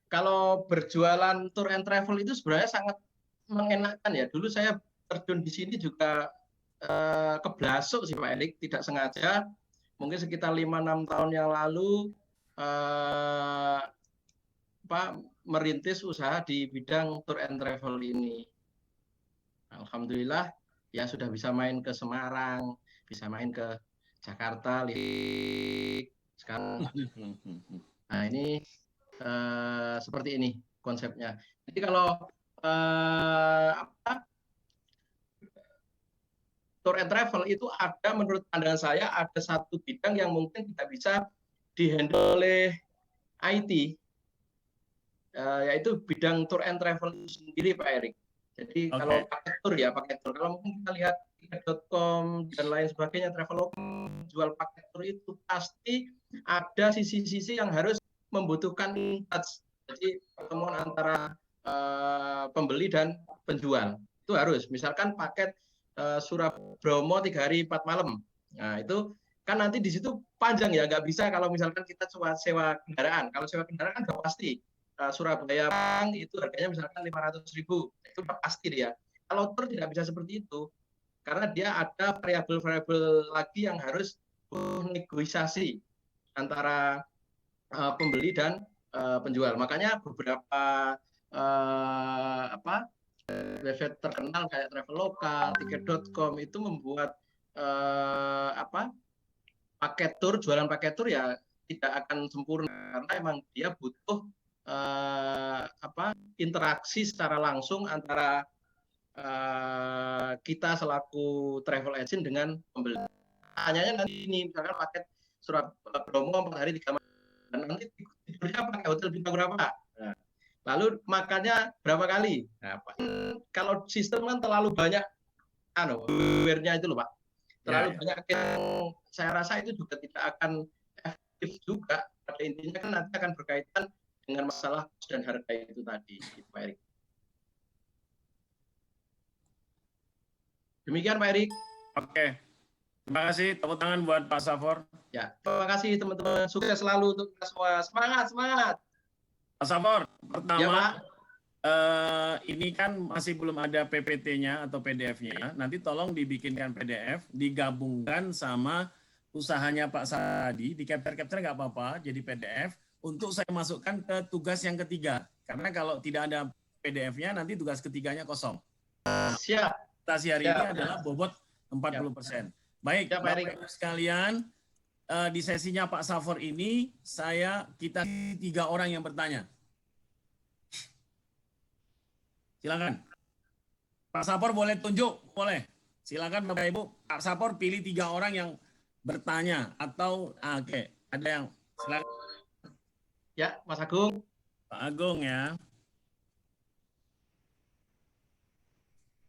kalau berjualan tour and travel itu sebenarnya sangat mengenakan ya. Dulu saya terjun di sini juga keblasuk sih Pak Erik, tidak sengaja. Mungkin sekitar 5-6 tahun yang lalu eh, Pak merintis usaha di bidang tour and travel ini. Alhamdulillah ya sudah bisa main ke Semarang, bisa main ke Jakarta, sekarang. Nah ini seperti ini konsepnya. Jadi kalau apa, tour and travel itu ada, menurut pandangan saya ada satu bidang yang mungkin tidak bisa dihandle oleh IT, yaitu bidang tour and travel itu sendiri Pak Erik. Jadi kalau paket tour ya paket tour. Kalau mungkin kita lihat tiket.com dan lain sebagainya, Traveloka jual paket tour itu pasti ada sisi-sisi yang harus membutuhkan touch. Jadi pertemuan antara pembeli dan penjual itu harus. Misalkan paket Surabaya Bromo 3 hari 4 malam. Nah itu kan nanti di situ panjang ya, nggak bisa kalau misalkan kita sewa kendaraan. Kalau sewa kendaraan kan nggak pasti. Surabaya itu harganya misalkan 500.000, itu udah pasti dia. Kalau tour tidak bisa seperti itu, karena dia ada variabel-variabel lagi yang harus negosiasi antara pembeli dan penjual. Makanya beberapa website terkenal kayak Traveloka, Tiket.com itu membuat paket tour, jualan paket tour ya tidak akan sempurna karena emang dia butuh interaksi secara langsung antara kita selaku travel agent dengan pembeli. Tanyanya nanti ini misalkan paket Surabaya Bromo 4 hari 3 malam, nanti tidurnya pakai hotel bintang berapa? Nah, lalu makannya berapa kali? Nah, kalau sistem kan terlalu banyak hardware-nya itu loh Pak. Terlalu banyak yang saya rasa itu juga tidak akan efektif juga. Pada intinya kan nanti akan berkaitan dengan masalah cost dan harga itu tadi, gitu, Pak Erik. Demikian Pak Erik. Oke, terima kasih. Tepuk tangan buat Pak Safor. Ya, terima kasih teman-teman. Sukses selalu untuk kita semua. Semangat, semangat. Pak Safor, pertama, ya, Pak. Ini kan masih belum ada PPT-nya atau PDF-nya. Nanti tolong dibikinkan PDF, digabungkan sama usahanya Pak Sadi, di capture-capture nggak apa-apa, jadi PDF, untuk saya masukkan ke tugas yang ketiga. Karena kalau tidak ada PDF-nya, nanti tugas ketiganya kosong. Siap. Presentasi hari ini adalah bobot 40%. Baik, Bapak Ibu sekalian, di sesinya Pak Safor ini, kita 3 orang yang bertanya. Silakan. Pak Safor boleh tunjuk, boleh. Silakan Bapak Ibu, Pak Safor pilih 3 orang yang bertanya atau oke, ada yang silakan. Ya, Mas Agung. Pak Agung ya.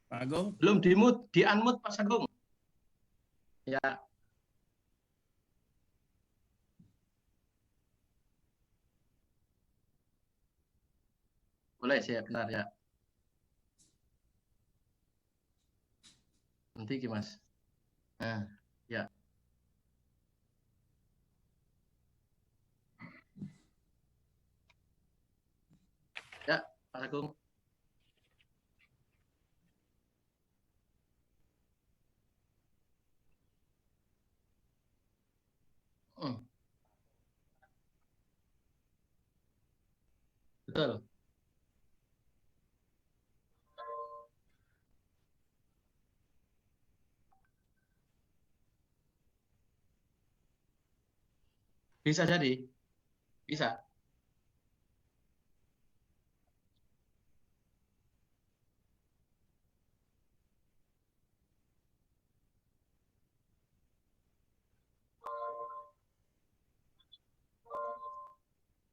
Pak Agung. Belum di-unmute Mas Agung. Ya. Boleh sih, benar ya. Nanti Mas. Nah, ya. Ya, Mas Agung. Betul. Bisa jadi. Bisa.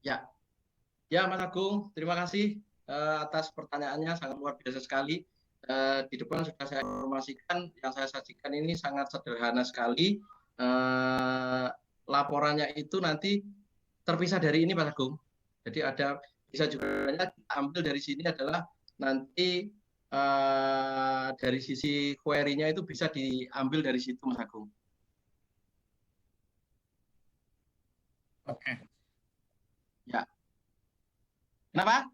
Ya. Ya, Mas Agung, terima kasih atas pertanyaannya, sangat luar biasa sekali. Di depan sudah saya informasikan, yang saya sajikan ini sangat sederhana sekali. Laporannya itu nanti terpisah dari ini, Mas Agung. Jadi bisa juga ambil dari sini adalah nanti dari sisi query-nya itu bisa diambil dari situ, Mas Agung. Oke. Ya. Kenapa?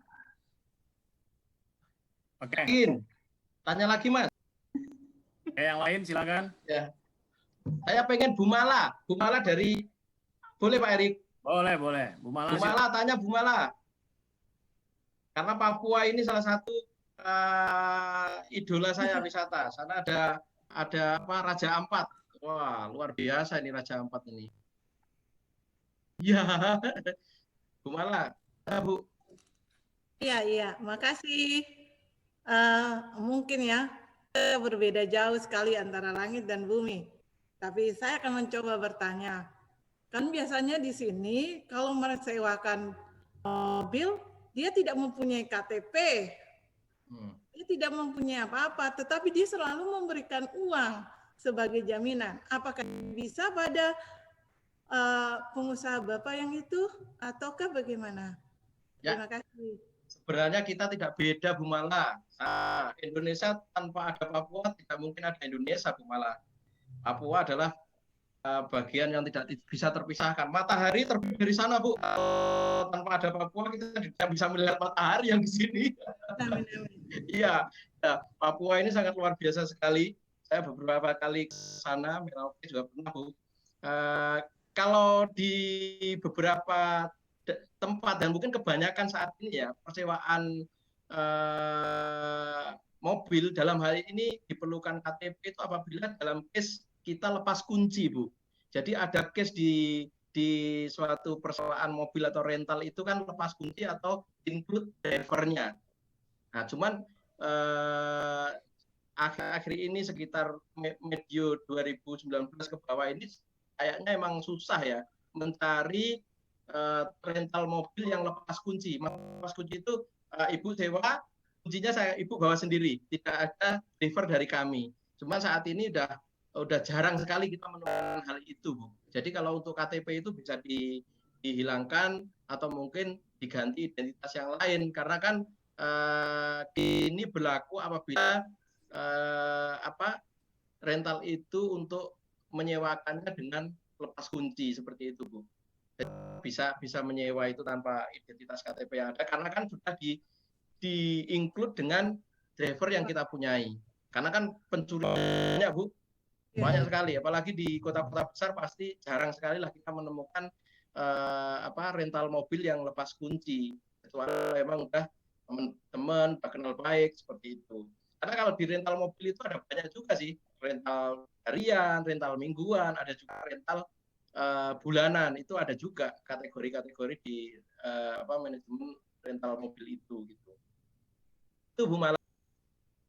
Oke. Tanya lagi, Mas. Yang lain silakan. Ya. Saya pengen Bu Mala. Bu Mala dari, boleh Pak Erik? Boleh, boleh. Bu Mala, Bu Mala, tanya Bu Mala. Karena Papua ini salah satu idola saya wisata. Sana ada apa, Raja Ampat. Wah, luar biasa ini Raja Ampat ini. Iya. Bu Mala. Ya, Bu. Iya, makasih. Mungkin ya, berbeda jauh sekali antara langit dan bumi. Tapi saya akan mencoba bertanya. Kan biasanya di sini kalau mesewakan mobil, dia tidak mempunyai KTP. Dia tidak mempunyai apa-apa, tetapi dia selalu memberikan uang sebagai jaminan. Apakah bisa pada pengusaha Bapak yang itu, ataukah bagaimana? Ya. Terima kasih. Sebenarnya kita tidak beda, Bu Mala. Nah, Indonesia tanpa ada Papua tidak mungkin ada Indonesia, Bu Mala. Papua adalah bagian yang tidak bisa terpisahkan. Matahari terbit dari sana, Bu. Tanpa ada Papua kita tidak bisa melihat matahari yang di sini. Iya, ya, Papua ini sangat luar biasa sekali. Saya beberapa kali ke sana, Merauke juga pernah, Bu. Kalau di beberapa tempat dan mungkin kebanyakan saat ini ya, persewaan mobil dalam hal ini diperlukan KTP itu apabila dalam case kita lepas kunci, Bu. Jadi ada case di suatu persewaan mobil atau rental itu kan lepas kunci atau include drivernya. Nah, cuman akhir-akhir ini sekitar medio 2019 ke bawah ini kayaknya emang susah ya mencari rental mobil yang lepas kunci. Lepas kunci itu ibu sewa, kuncinya ibu bawa sendiri, tidak ada driver dari kami. Cuma saat ini udah jarang sekali kita menemukan hal itu, Bu. Jadi kalau untuk KTP itu bisa dihilangkan atau mungkin diganti identitas yang lain karena kan ini berlaku apabila rental itu untuk menyewakannya dengan lepas kunci seperti itu, Bu. Bisa menyewa itu tanpa identitas KTP yang ada karena kan sudah di-include dengan driver yang kita punyai. Karena kan pencuriannya, Bu, banyak sekali, apalagi di kota-kota besar pasti jarang sekali lah kita menemukan rental mobil yang lepas kunci. Kecuali memang udah teman-teman kenal baik seperti itu. Karena kalau di rental mobil itu ada banyak juga sih, rental harian, rental mingguan, ada juga rental bulanan, itu ada juga kategori-kategori di manajemen rental mobil itu gitu. Itu Bu Mala.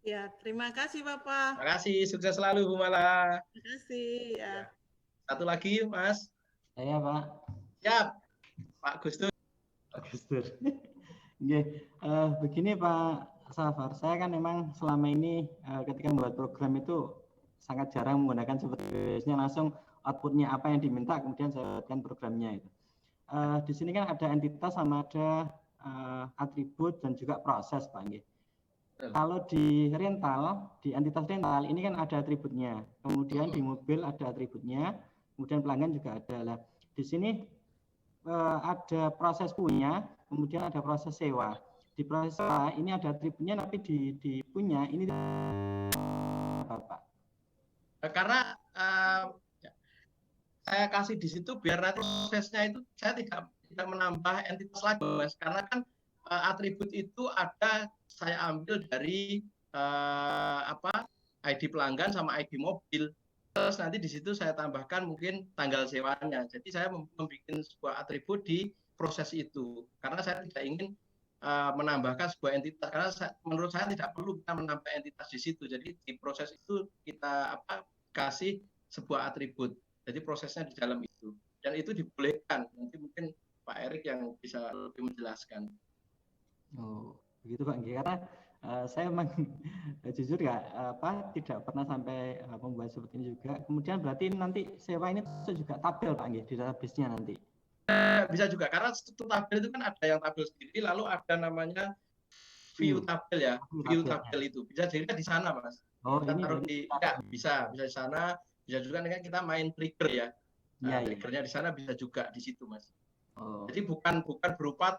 Ya, terima kasih Bapak. Terima kasih, sukses selalu Bu Mala. Terima kasih ya. Satu lagi, Mas. Saya, Pak. Siap, Pak Gustur. Pak Gustur. Begini Pak Safar, saya kan memang selama ini ketika membuat program itu sangat jarang menggunakan seperti langsung outputnya apa yang diminta, kemudian saya buatkan programnya itu. Di sini kan ada entitas sama ada atribut dan juga proses, Pak. Kalau di rental, di entitas rental ini kan ada atributnya, kemudian di mobil ada atributnya, kemudian pelanggan juga ada. Lah, di sini ada proses punya, kemudian ada proses sewa. Di proses sewa ini ada atributnya, tapi di punya ini apa, Pak? Karena saya kasih di situ biar nanti prosesnya itu saya tidak menambah entitas lagi, Mas. Karena kan atribut itu ada saya ambil dari ID pelanggan sama ID mobil. Terus nanti di situ saya tambahkan mungkin tanggal sewanya. Jadi saya membuat sebuah atribut di proses itu. Karena saya tidak ingin menambahkan sebuah entitas. Karena menurut saya tidak perlu kita menambah entitas di situ. Jadi di proses itu kita kasih sebuah atribut. Jadi prosesnya di dalam itu. Dan itu dibolehkan. Nanti mungkin Pak Erik yang bisa lebih menjelaskan. Oh, begitu Pak. Karena saya memang jujur tidak pernah sampai membuat seperti ini juga. Kemudian berarti nanti sewa ini juga tabel Pak di database-nya nanti. Bisa juga karena struktur tabel itu kan ada yang tabel sendiri, lalu ada namanya view tabel ya. View tabel itu bisa dilihat di sana, Mas. Oh, kita ini taruh bisa di sana, bisa juga dengan kita main trigger ya. Nah, triggernya di sana bisa juga di situ, Mas. Oh. Jadi bukan berupa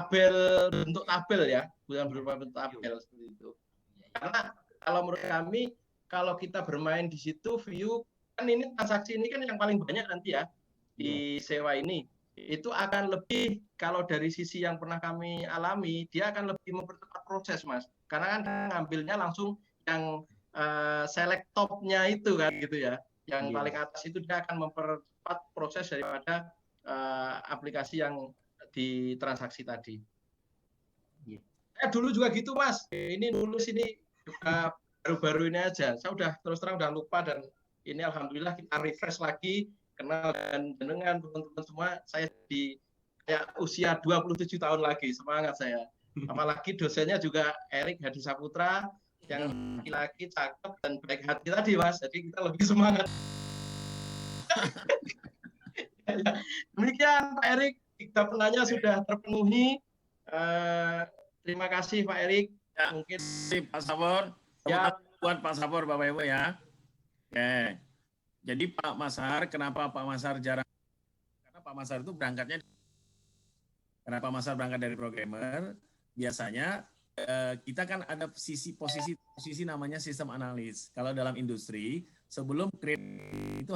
tabel, bentuk tabel ya, bukan berupa bentuk tabel seperti itu. Karena kalau menurut kami, kalau kita bermain di situ view, kan ini transaksi ini kan yang paling banyak nanti ya di sewa ini. Itu akan lebih, kalau dari sisi yang pernah kami alami, dia akan lebih mempercepat proses, Mas. Karena kan ngambilnya langsung yang select top-nya itu kan gitu ya. Yang paling atas itu dia akan mempercepat proses daripada aplikasi yang di transaksi tadi. Dulu juga gitu, Mas. Ini nulis ini baru-baru ini aja. Saya udah terus terang udah lupa, dan ini alhamdulillah kita refresh lagi, kenal dengan teman-teman semua. Saya di kayak usia 27 tahun lagi, semangat saya. Apalagi dosennya juga Erik Hadi Saputra, yang laki-laki cakep dan baik hati tadi, Mas. Jadi kita lebih semangat. Demikian Pak Erik, 3 pertanyaan sudah terpenuhi. Terima kasih Pak Erik. Ya, mungkin Pak Safor, ya, buat Pak Safor Bapak Ibu ya. Oke. Jadi Pak Masar, kenapa Pak Masar jarang? Karena Pak Masar itu berangkatnya, kenapa Masar berangkat dari programmer? Biasanya kita kan ada posisi namanya sistem analis. Kalau dalam industri, sebelum create itu